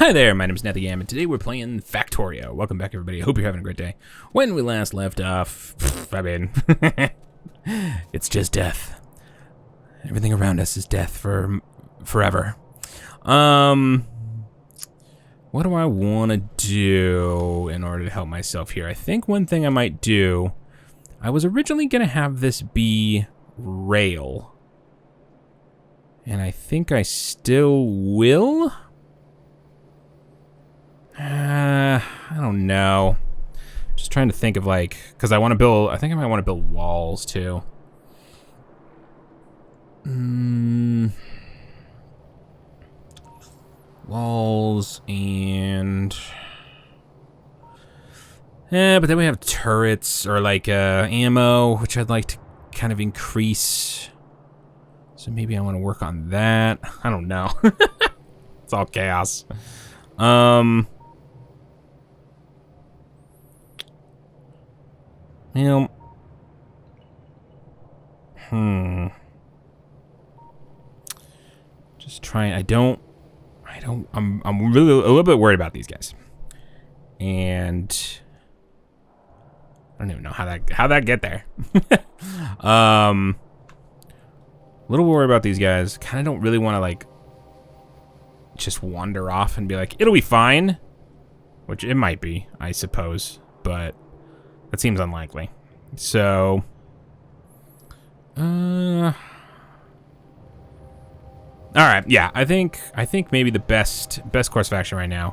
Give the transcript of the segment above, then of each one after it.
Hi there, my name is Nethiam, and today we're playing Factorio. Welcome back, everybody. I hope you're having a great day. When we last left off, it's just death. Everything around us is death for forever. What do I want to do in order to help myself here? I think one thing I might do, I was originally going to have this be rail. And I think I still will. I don't know. Just trying to think of because I want to build, I think I might want to build walls too. Walls and... but then we have turrets or ammo, which I'd like to kind of increase. So maybe I want to work on that. I don't know. It's all chaos. Just trying. I'm really a little bit worried about these guys, and I don't even know how that get there. A little worried about these guys. Kind of don't really want to just wander off and be like, it'll be fine, which it might be, I suppose, but that seems unlikely. So, all right, yeah, I think maybe the best course of action right now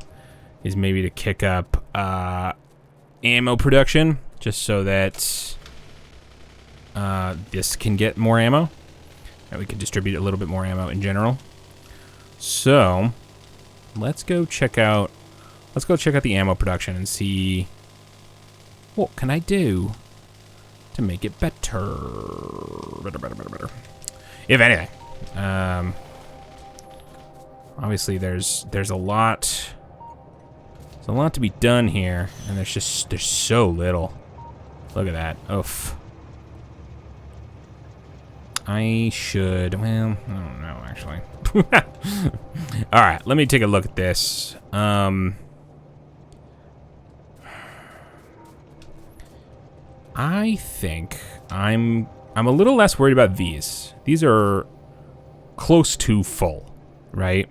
is maybe to kick up ammo production, just so that this can get more ammo, and we can distribute a little bit more ammo in general. So, let's go check out the ammo production and see what can I do to make it better. Better. If anything. Obviously there's a lot to be done here, and there's so little. Look at that. Oof. I should, well, I don't know, actually. All right, let me take a look at this. I think I'm a little less worried about these. These are close to full, right?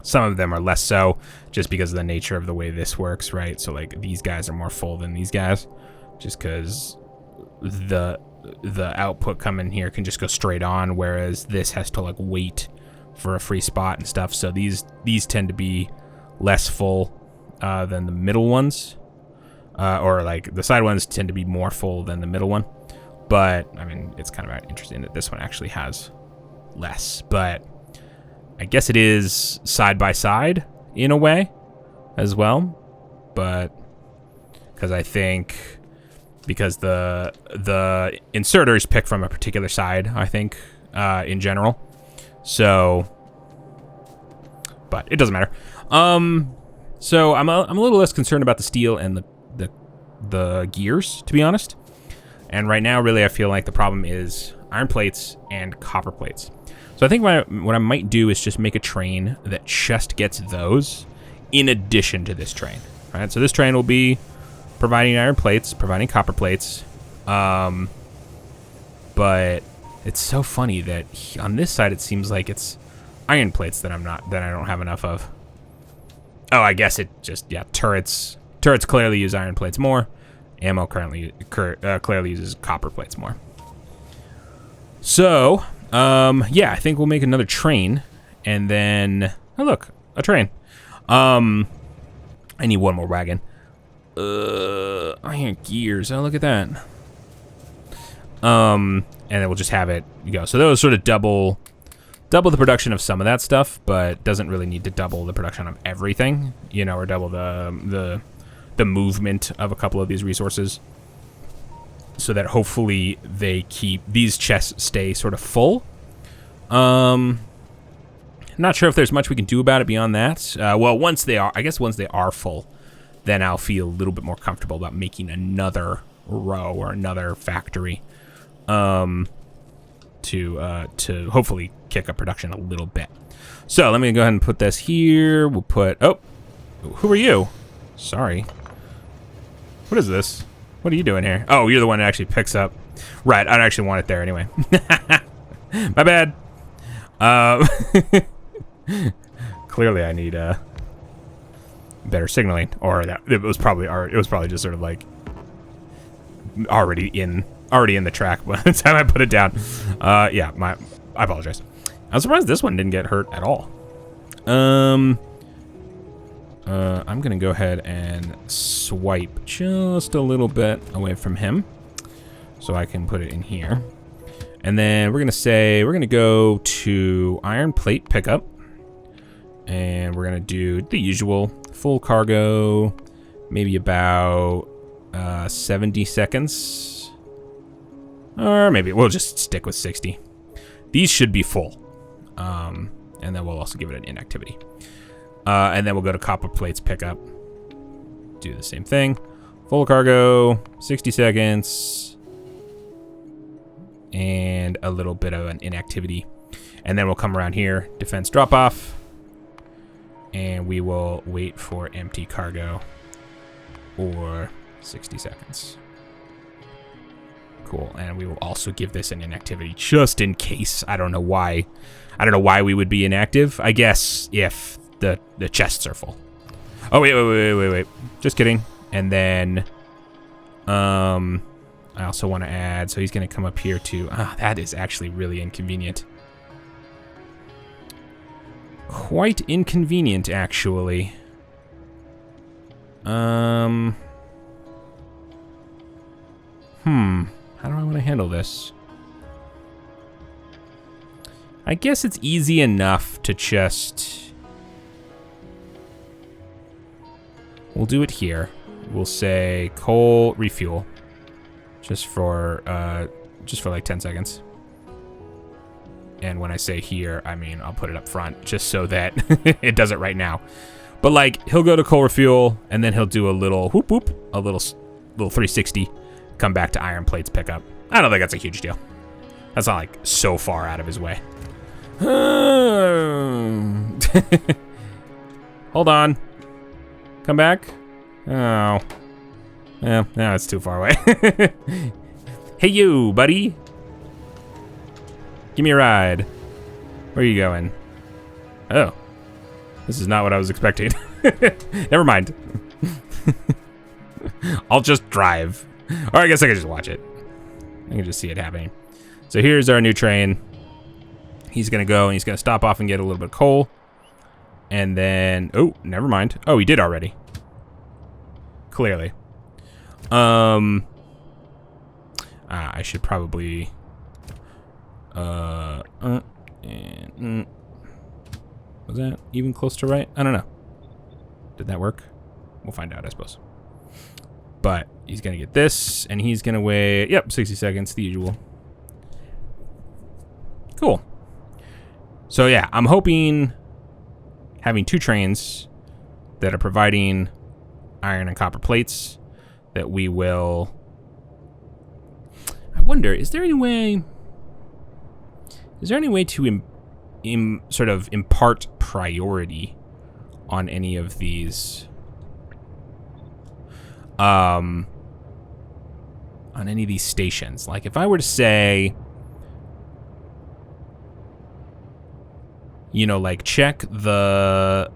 Some of them are less so, just because of the nature of the way this works, right? So these guys are more full than these guys, just because the output coming here can just go straight on, whereas this has to wait for a free spot and stuff. So these tend to be less full than the middle ones, or the side ones tend to be more full than the middle one. But I mean, it's kind of interesting that this one actually has less, but I guess it is side by side in a way as well. But because I think because the inserters pick from a particular side, I think, in general. So, but it doesn't matter. So I'm a little less concerned about the steel and the gears, to be honest. And right now, really, I feel like the problem is iron plates and copper plates. So I think what I might do is just make a train that just gets those in addition to this train. All right, so this train will be providing iron plates, providing copper plates. But it's so funny that on this side it seems like it's iron plates that I don't have enough of. Oh, I guess it just, yeah, turrets clearly use iron plates more. Ammo clearly uses copper plates more. So, yeah, I think we'll make another train, and then, oh look, a train. I need one more wagon. Iron gears. Oh, look at that. And then we'll just have it go. So those sort of double the production of some of that stuff, but doesn't really need to double the production of everything, or double the movement of a couple of these resources, so that hopefully these chests stay sort of full. Not sure if there's much we can do about it beyond that. Well, once they are full, then I'll feel a little bit more comfortable about making another row or another factory, to hopefully kick up production a little bit. So let me go ahead and put this here. We'll put, oh, who are you? Sorry. What is this? What are you doing here? Oh, you're the one that actually picks up. Right, I don't actually want it there anyway. My bad. Clearly I need better signaling, or that it was probably just sort of like already in the track by the time I put it down. Yeah, I apologize. I'm surprised this one didn't get hurt at all. I'm gonna go ahead and swipe just a little bit away from him so I can put it in here. And then we're gonna go to iron plate pickup, and we're gonna do the usual full cargo, maybe about 70 seconds, or maybe we'll just stick with 60. These should be full, and then we'll also give it an inactivity, and then we'll go to copper plates pickup, do the same thing, full cargo, 60 seconds, and a little bit of an inactivity, and then we'll come around here, defense drop off, and we will wait for empty cargo or 60 seconds. Cool, and we will also give this an inactivity just in case. I don't know why we would be inactive. I guess if the chests are full. Oh, wait. Just kidding. And then, I also want to add, so he's going to come up here too. That is actually really inconvenient. Quite inconvenient, actually. How do I want to handle this? I guess it's easy enough to just... We'll do it here. We'll say coal refuel. Just for like 10 seconds. And when I say here, I mean I'll put it up front just so that it does it right now. But like he'll go to coal refuel and then he'll do a little whoop whoop, a little 360, come back to iron plates pickup. I don't think that's a huge deal. That's not like so far out of his way. Hold on. Come back. Oh. Yeah, no, it's too far away. Hey you, buddy. Give me a ride. Where are you going? Oh. This is not what I was expecting. Never mind. I'll just drive. Or I guess I can just watch it. I can just see it happening. So here's our new train. He's gonna go and he's gonna stop off and get a little bit of coal. And then, oh, never mind. Oh, he did already. Clearly. I should probably, was that even close to right? I don't know. Did that work? We'll find out, I suppose. But he's gonna get this, and he's gonna wait, yep, 60 seconds, the usual. Cool. So yeah, I'm hoping having two trains that are providing iron and copper plates that we will... I wonder, is there any way to sort of impart priority on any of these stations? Like if I were to say, you know, like check the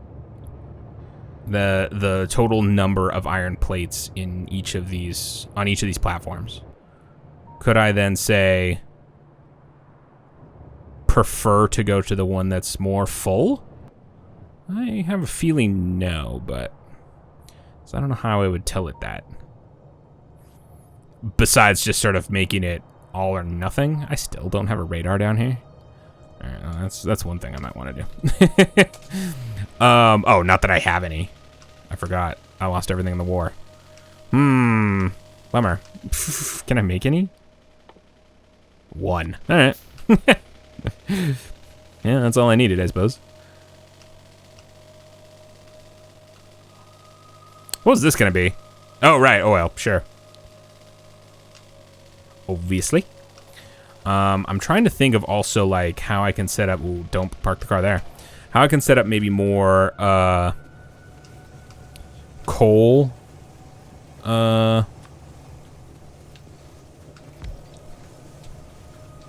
total number of iron plates in each of these, on each of these platforms. Could I then say prefer to go to the one that's more full? I have a feeling no, but so I don't know how I would tell it that. Besides just sort of making it all or nothing. I still don't have a radar down here. All right, that's one thing I might want to do. Oh, not that I have any. I forgot. I lost everything in the war. Bummer. Can I make any? One. All right. Yeah, that's all I needed, I suppose. What was this gonna be? Oh, right. Oh, well, sure. Obviously. I'm trying to think of also like how I can set up. Ooh, don't park the car there. How I can set up maybe more coal. Yeah,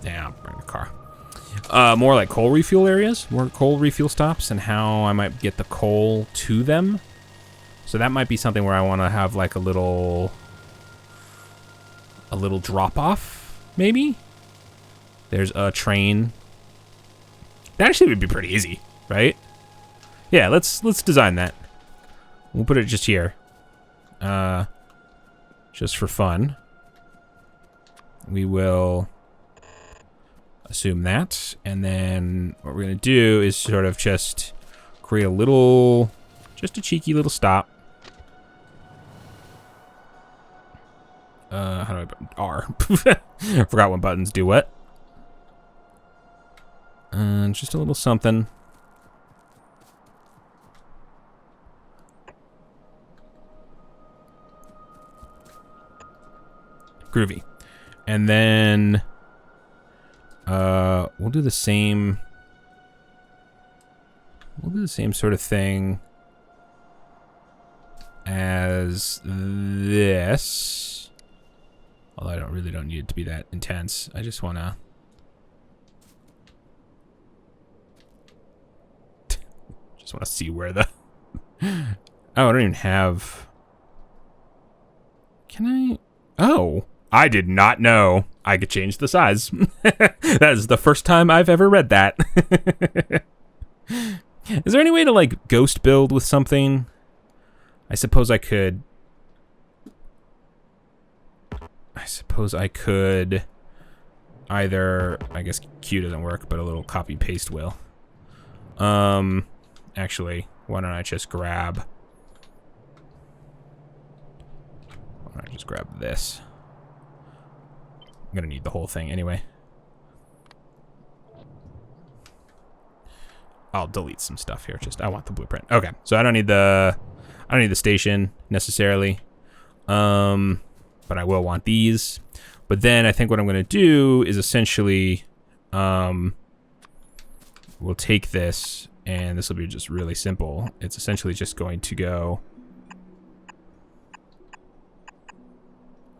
I'll bring the car. More like coal refuel areas, more coal refuel stops, and how I might get the coal to them. So that might be something where I want to have like a little drop off, maybe. There's a train. That actually would be pretty easy, right? Yeah, let's design that. We'll put it just here. Just for fun. We will assume that, and then what we're gonna do is sort of just create just a cheeky little stop. How do I button? R. Forgot what buttons do what. Just a little something. Groovy. And then we'll do the same sort of thing as this. Although I really don't need it to be that intense. I just wanna see where the oh, I don't even have. Can I? Oh, I did not know I could change the size. That is the first time I've ever read that. Is there any way to like ghost build with something? I suppose I could either, I guess Q doesn't work, but a little copy paste will. Actually, why don't I just grab this? I'm gonna need the whole thing anyway. I'll delete some stuff here. I want the blueprint. Okay, so I don't need the station necessarily. But I will want these. But then I think what I'm gonna do is essentially we'll take this, and this will be just really simple. It's essentially just going to go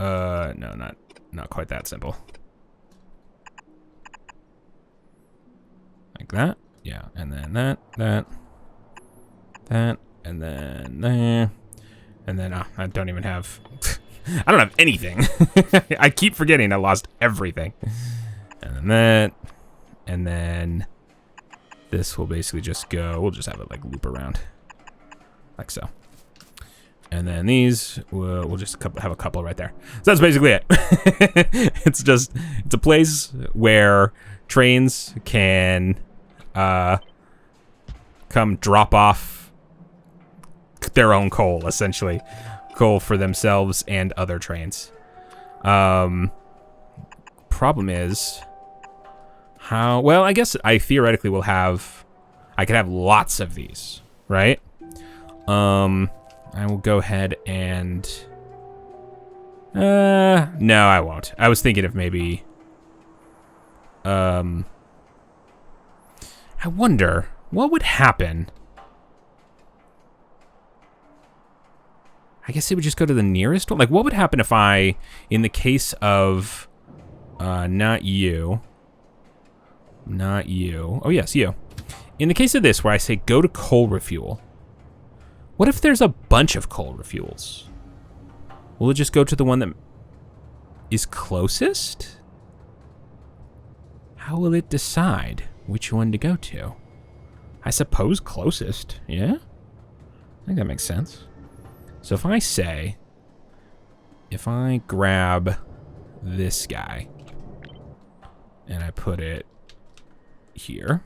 no, not quite that simple. Like that. Yeah, and then that, and then there. And then I don't even have I don't have anything. I keep forgetting I lost everything. And then that, and then this will basically just go, we'll just have it like loop around. Like so. And then these, we'll just have a couple right there. So that's basically it. It's a place where trains can come drop off their own coal, essentially. Coal for themselves and other trains. Problem is, well, I guess I theoretically I could have lots of these, right? I will go ahead and, no, I won't. I was thinking of maybe, I wonder what would happen. I guess it would just go to the nearest one. Like, what would happen if I, in the case of, not you. Oh, yes, you. In the case of this, where I say go to coal refuel, what if there's a bunch of coal refuels? Will it just go to the one that is closest? How will it decide which one to go to? I suppose closest, yeah? I think that makes sense. So if I grab this guy and I put it here,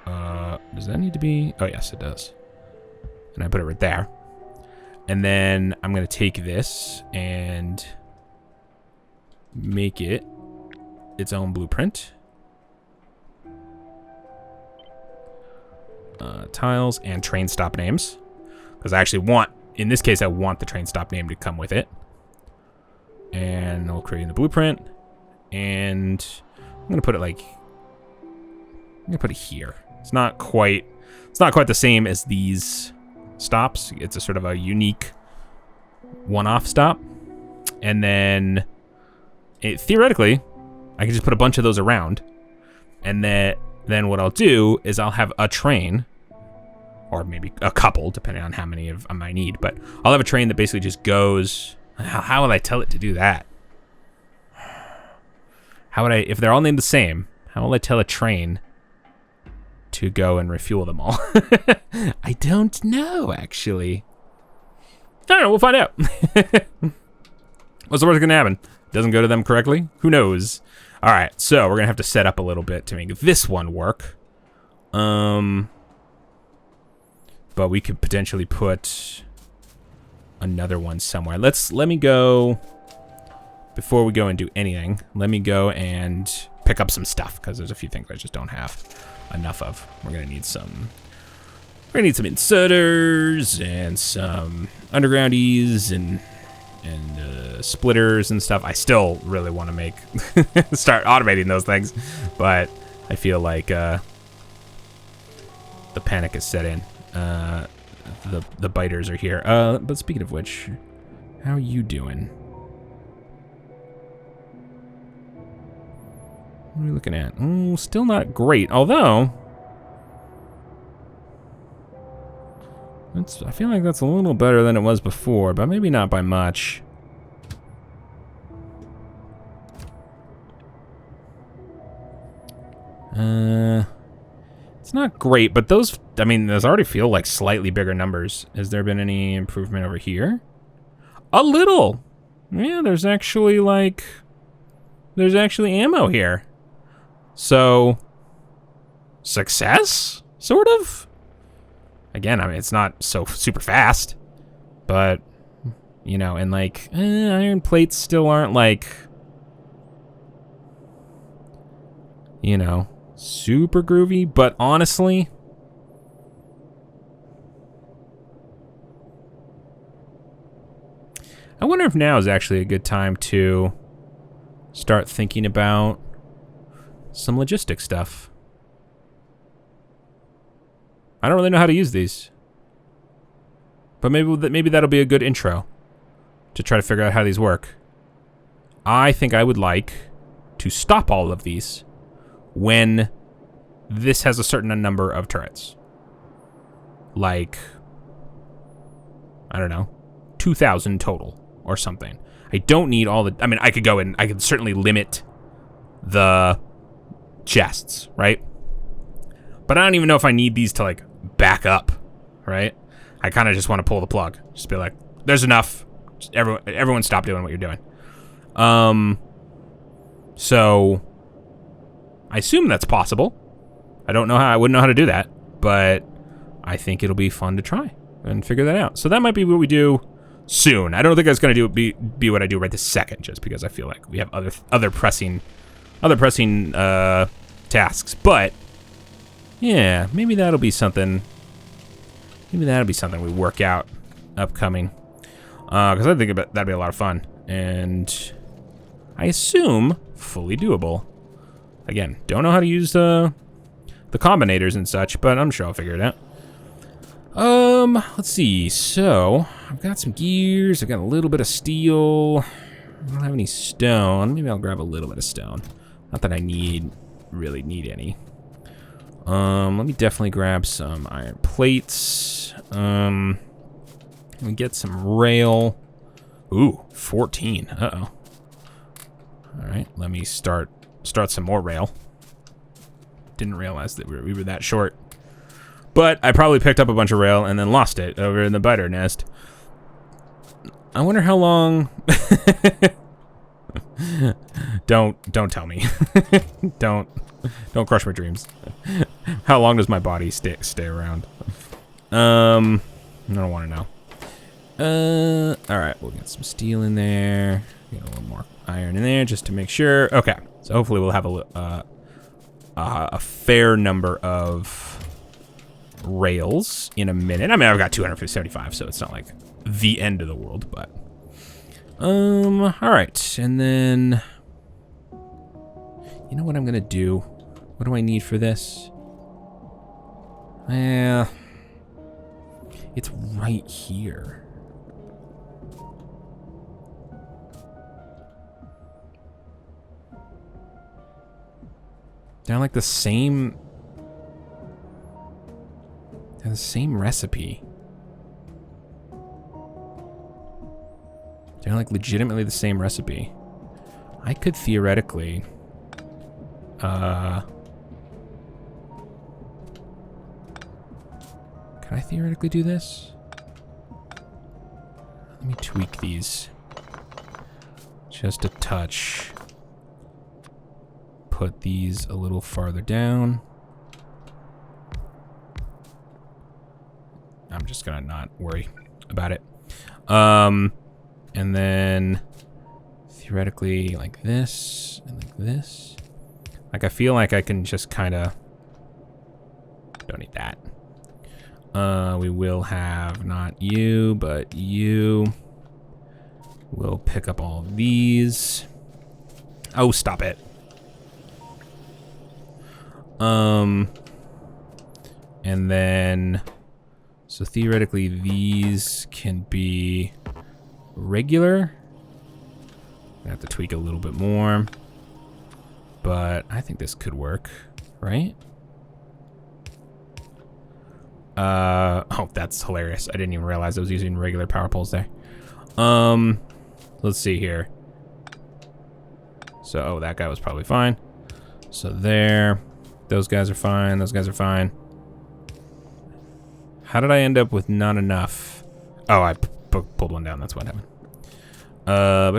does that need to be? Oh yes, it does. And I put it right there. And then I'm gonna take this and make it its own blueprint. Tiles and train stop names. Because I actually want, in this case, I want the train stop name to come with it. And we'll while creating the blueprint. And I'm gonna put it like, I'm gonna put it here. It's not quite the same as these stops. It's a sort of a unique one-off stop. And then theoretically, I can just put a bunch of those around. And then what I'll do is I'll have a train, or maybe a couple, depending on how many of them I need. But I'll have a train that basically just goes. How will I tell it to do that? How would I, if they're all named the same, how will I tell a train to go and refuel them all? I don't know, actually. I don't know, we'll find out. What's the worst that can happen? Doesn't go to them correctly? Who knows? All right, so we're gonna have to set up a little bit to make this one work. But we could potentially put another one somewhere. Let me go, before we go and do anything, let me go and pick up some stuff, because there's a few things I just don't have enough of. We're gonna need some inserters and some undergroundies and splitters and stuff. I still really want to make start automating those things, but I feel like the panic is set in. The biters are here. But speaking of which, how are you doing? What are we looking at? Still not great, although I feel like that's a little better than it was before, but maybe not by much. It's not great, but those already feel like slightly bigger numbers. Has there been any improvement over here? A little. Yeah, there's actually ammo here. So, success? Sort of? Again, it's not so super fast, but, you know, and iron plates still aren't you know, super groovy, but honestly, I wonder if now is actually a good time to start thinking about some logistic stuff. I don't really know how to use these, but maybe that'll be a good intro to try to figure out how these work. I think I would like to stop all of these when this has a certain number of turrets. Like, I don't know, 2,000 total or something. I don't need all the, I could go and I could certainly limit the chests, right? But I don't even know if I need these to back up, right? I kind of just want to pull the plug. Just be like, there's enough. Just everyone stop doing what you're doing. So I assume that's possible. I don't know how, I wouldn't know how to do that, but I think it'll be fun to try and figure that out. So that might be what we do soon. I don't think it's going to be what I do right this second, just because I feel like we have other pressing tasks. But yeah, maybe that'll be something. Maybe that'll be something we work out upcoming. Because I think that'd be a lot of fun, and I assume fully doable. Again, don't know how to use the combinators and such, but I'm sure I'll figure it out. Let's see. So I've got some gears. I've got a little bit of steel. I don't have any stone. Maybe I'll grab a little bit of stone. Not that I really need any. Let me definitely grab some iron plates. Let me get some rail. Ooh, 14. Uh-oh. All right, let me start some more rail. Didn't realize that we were that short. But I probably picked up a bunch of rail and then lost it over in the biter nest. I wonder how long. Don't tell me. Don't crush my dreams. How long does my body stay around? I don't want to know. All right, we'll get some steel in there. Get a little more iron in there just to make sure. Okay, so hopefully we'll have a fair number of rails in a minute. I've got 275, so it's not like the end of the world, but All right, and then, you know what I'm gonna do? What do I need for this? It's right here. They're like the same. They're the same recipe. They're like legitimately the same recipe. I could theoretically, can I theoretically do this? Let me tweak these. Just a touch. Put these a little farther down. I'm just gonna not worry about it. And then theoretically like this and like this. Like I feel like I can just kind of, don't need that. We will have not you, but you. We'll pick up all these. Oh, stop it. And then, so theoretically these can be regular. I have to tweak a little bit more, but I think this could work, right? Oh, that's hilarious. I didn't even realize I was using regular power poles there. Let's see here. So, oh, that guy was probably fine. So there, those guys are fine. Those guys are fine. How did I end up with not enough? Oh, I pulled one down. That's what happened. So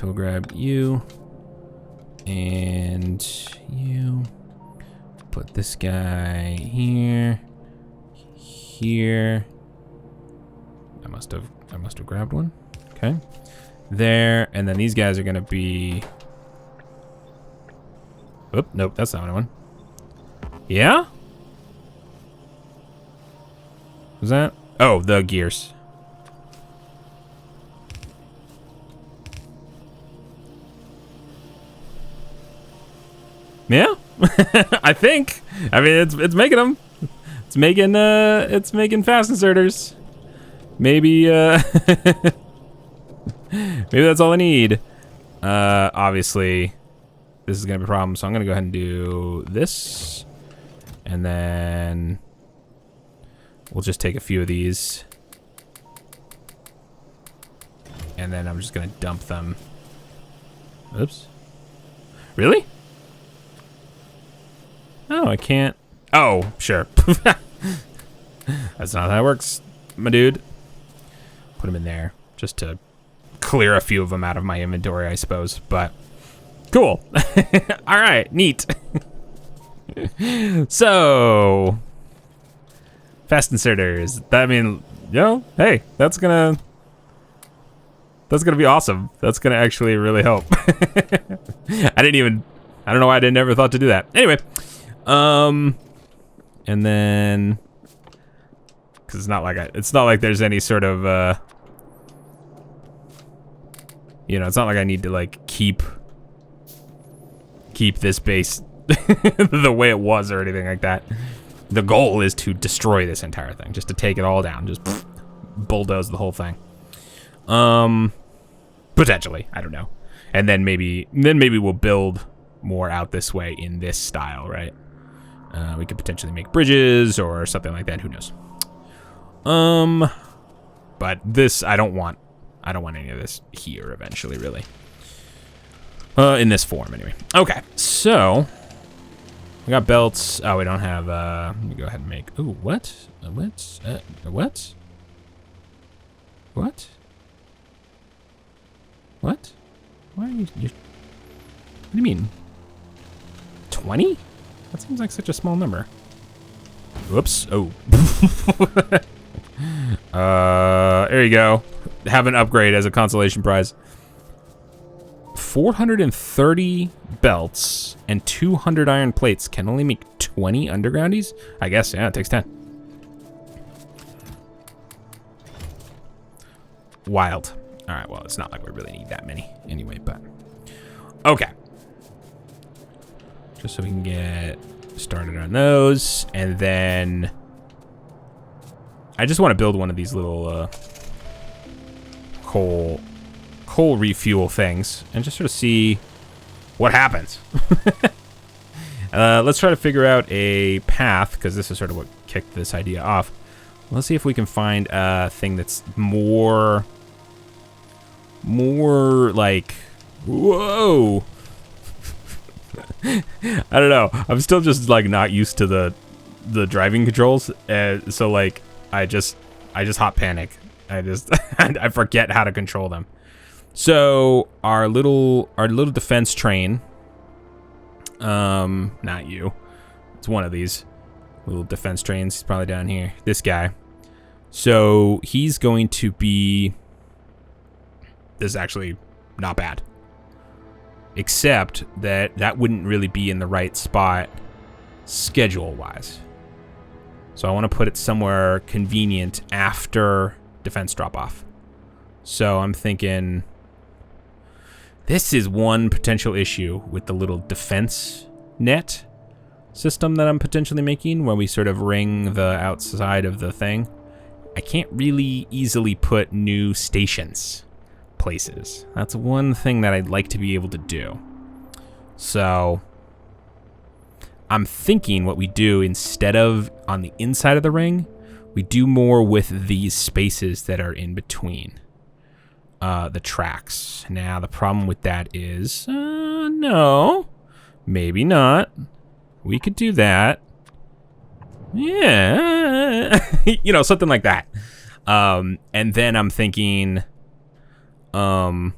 we'll grab you and you. Put this guy here. Here. I must have grabbed one. Okay. There, and then these guys are gonna be. Oop, nope, that's not what I want. Yeah? Was that? Oh, the gears. Yeah? I think. I mean, it's making them. It's making fast inserters. Maybe maybe that's all I need. Obviously this is gonna be a problem, so I'm gonna go ahead and do this, and then we'll just take a few of these, and then I'm just gonna dump them. Oops. Really? Oh, I can't. Oh, sure. That's not how it works, my dude. Put them in there just to clear a few of them out of my inventory, I suppose, but cool. All right, neat. So, fast inserters. I mean, you know, hey, that's gonna be awesome. That's gonna actually really help. I don't know why I never thought to do that. Anyway, and then, because it's not like there's any sort of, you know, it's not like I need to like keep this base the way it was or anything like that. The goal is to destroy this entire thing, just to take it all down, just bulldoze the whole thing. Potentially, I don't know. And then maybe we'll build more out this way in this style, right? We could potentially make bridges or something like that. Who knows? But this, I don't want any of this here eventually, really. In this form, anyway. Okay, so we got belts. Oh, we don't have. Let me go ahead and make. Ooh, what? What? What? What? What? Why are you? What do you mean? 20? That seems like such a small number. Whoops. Oh. There you go. Have an upgrade as a consolation prize. 430 belts and 200 iron plates can only make 20 undergroundies? I guess, yeah, it takes 10. Wild. All right, well, it's not like we really need that many anyway, but okay. Just so we can get started on those, and then I just want to build one of these little coal refuel things and just sort of see what happens. Let's try to figure out a path, because this is sort of what kicked this idea off. Let's see if we can find a thing that's more like, whoa. I don't know. I'm still just like not used to the driving controls, so like I just hot panic. I forget how to control them. So our little defense train. Not you. It's one of these little defense trains. He's probably down here. This guy. So he's going to be. This is actually not bad. Except that wouldn't really be in the right spot schedule-wise. So I want to put it somewhere convenient after defense drop-off. So I'm thinking this is one potential issue with the little defense net system that I'm potentially making, where we sort of ring the outside of the thing. I can't really easily put new stations places. That's one thing that I'd like to be able to do. So I'm thinking what we do, instead of on the inside of the ring, we do more with these spaces that are in between the tracks. Now the problem with that is no, maybe not. We could do that. Yeah. You know, something like that. And then I'm thinking something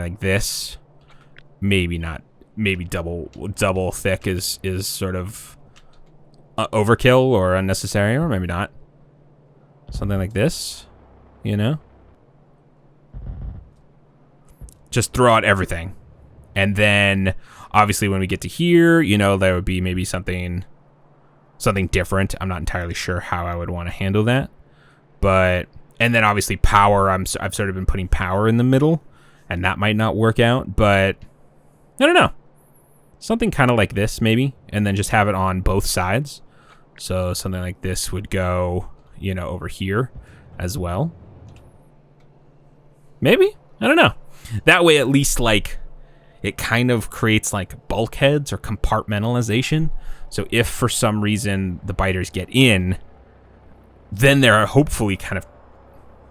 like this. Maybe not. Maybe double thick is sort of overkill or unnecessary, or maybe not. Something like this, you know? Just throw out everything. And then obviously when we get to here, you know, there would be maybe something different. I'm not entirely sure how I would want to handle that. But and then obviously power, I've sort of been putting power in the middle, and that might not work out, but I don't know. Something kind of like this maybe, and then just have it on both sides. So something like this would go, you know, over here as well. Maybe? I don't know. That way at least like it kind of creates like bulkheads or compartmentalization. So if for some reason the biters get in, then they're hopefully kind of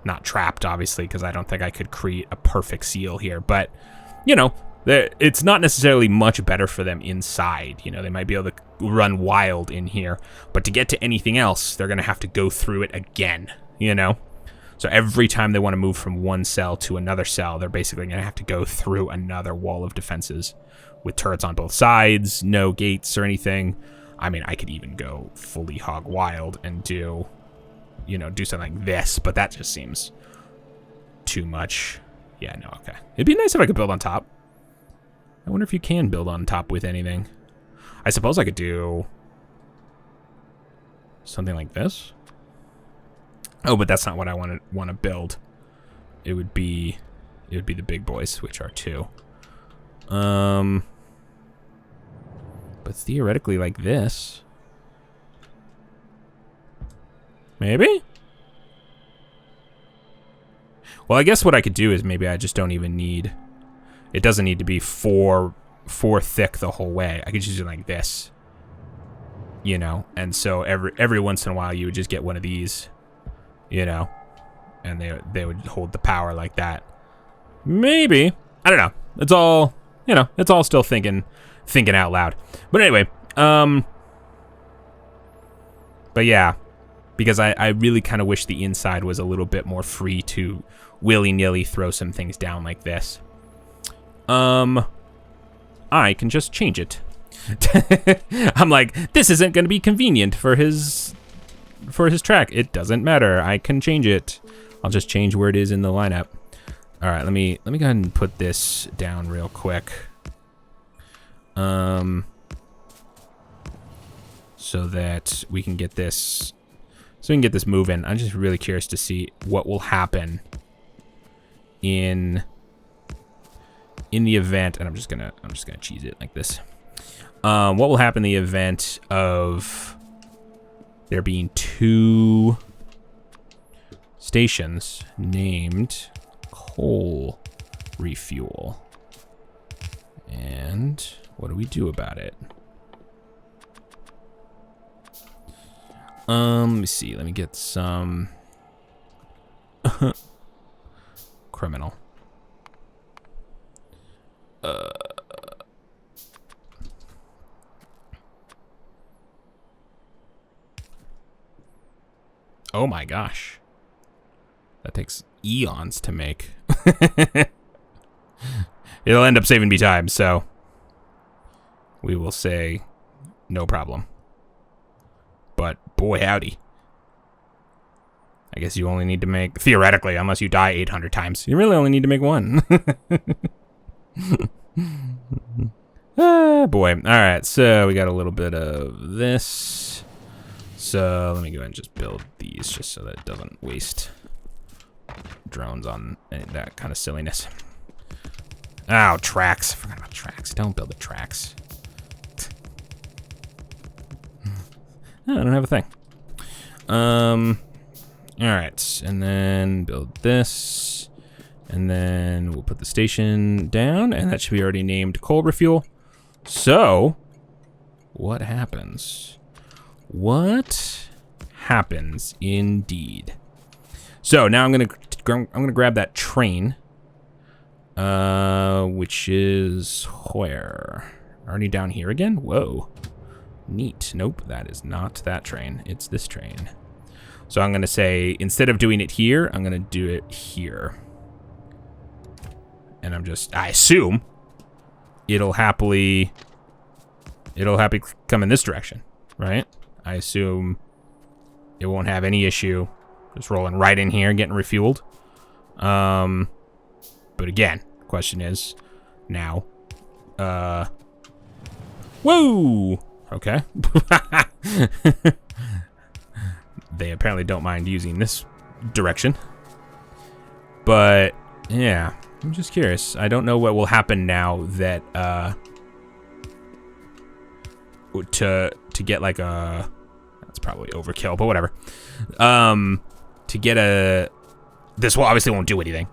not trapped, obviously, because I don't think I could create a perfect seal here. But, you know, it's not necessarily much better for them inside. You know, they might be able to run wild in here. But to get to anything else, they're going to have to go through it again, you know? So every time they want to move from one cell to another cell, they're basically going to have to go through another wall of defenses with turrets on both sides, no gates or anything. I mean, I could even go fully hog wild and do, you know, do something like this, but that just seems too much. Yeah, no, okay. It'd be nice if I could build on top. I wonder if you can build on top with anything. I suppose I could do something like this. Oh, but that's not what I want to build. It would be the big boys, which are 2. But theoretically like this. Maybe? Well, I guess what I could do is maybe I just don't even need... It doesn't need to be 4 thick the whole way. I could just do it like this. You know? And so every once in a while you would just get one of these, you know? And they would hold the power like that. Maybe. I don't know. It's all, you know, it's all still thinking out loud. But anyway, but yeah. Because I really kind of wish the inside was a little bit more free to willy-nilly throw some things down like this. I can just change it. I'm like, this isn't going to be convenient for his track. It doesn't matter. I can change it. I'll just change where it is in the lineup. All right, let me go ahead and put this down real quick. So that we can get this So we can get this moving. I'm just really curious to see what will happen in the event, and I'm just gonna cheese it like this. What will happen in the event of there being 2 stations named coal refuel? And what do we do about it? Let me see. Let me get some criminal. Oh my gosh. That takes eons to make. It'll end up saving me time, so we will say no problem. But boy howdy. I guess you only need to make, theoretically, unless you die 800 times, you really only need to make 1. Ah, boy. All right, so we got a little bit of this. So let me go ahead and just build these just so that it doesn't waste drones on that kind of silliness. Oh, tracks. I forgot about tracks. Don't build the tracks. Oh, I don't have a thing. All right, and then build this, and then we'll put the station down, and that should be already named coal refuel. So, what happens? What happens indeed? So now I'm gonna grab that train, which is where? Already down here again? Whoa. Neat. Nope, that is not that train. It's this train. So I'm gonna say, instead of doing it here, I'm gonna do it here. And I assume it'll happily come in this direction, right? I assume it won't have any issue just rolling right in here and getting refueled. But again, question is now, whoa! Okay. They apparently don't mind using this direction. But, yeah. I'm just curious. I don't know what will happen now that, to get like a... That's probably overkill, but whatever. To get a... This obviously won't do anything.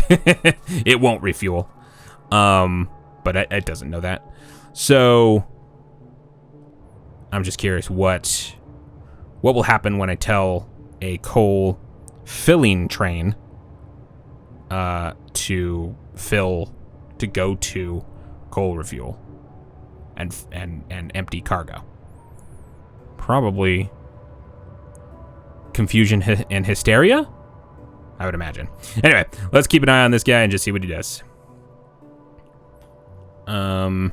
It won't refuel. But it doesn't know that. So... I'm just curious what will happen when I tell a coal filling train to go to coal refuel and empty cargo. Probably confusion and hysteria, I would imagine. Anyway, let's keep an eye on this guy and just see what he does. I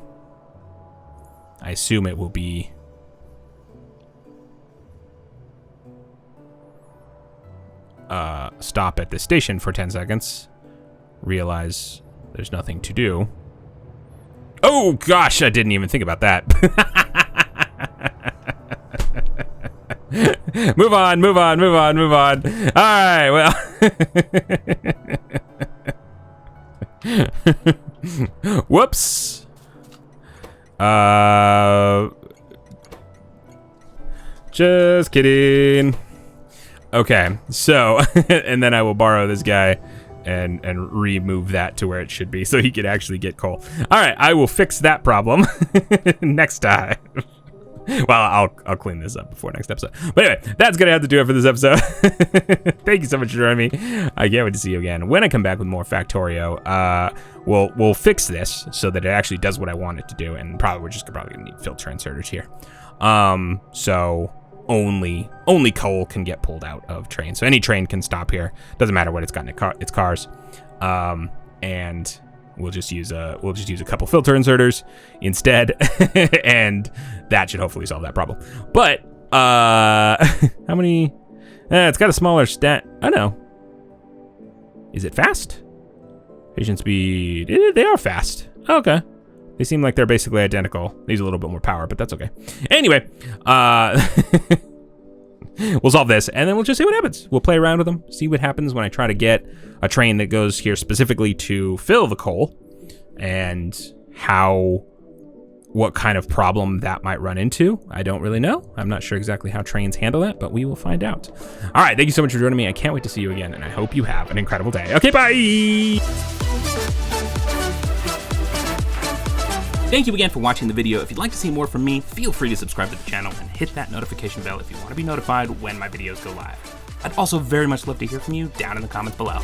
assume it will be stop at this station for 10 seconds, realize there's nothing to do. Oh gosh, I didn't even think about that. Move on. All right, well. Whoops. Just kidding. Okay, so, and then I will borrow this guy and remove that to where it should be so he could actually get coal. All right, I will fix that problem next time. Well, I'll clean this up before next episode. But anyway, that's gonna have to do it for this episode. Thank you so much for joining me. I can't wait to see you again. When I come back with more Factorio, we'll fix this so that it actually does what I want it to do, and we're just probably gonna need filter inserters here. So only coal can get pulled out of trains. So any train can stop here. Doesn't matter what it's got in its cars. And we'll just use a couple filter inserters instead, and that should hopefully solve that problem. But how many? It's got a smaller stat. I know. Is it fast? Patient speed. They are fast. Okay. They seem like they're basically identical. Needs a little bit more power, but that's okay. Anyway, we'll solve this, and then we'll just see what happens. We'll play around with them, see what happens when I try to get a train that goes here specifically to fill the coal, and what kind of problem that might run into. I don't really know. I'm not sure exactly how trains handle that, but we will find out. All right, thank you so much for joining me. I can't wait to see you again, and I hope you have an incredible day. Okay, bye! Thank you again for watching the video. If you'd like to see more from me, feel free to subscribe to the channel and hit that notification bell if you want to be notified when my videos go live. I'd also very much love to hear from you down in the comments below.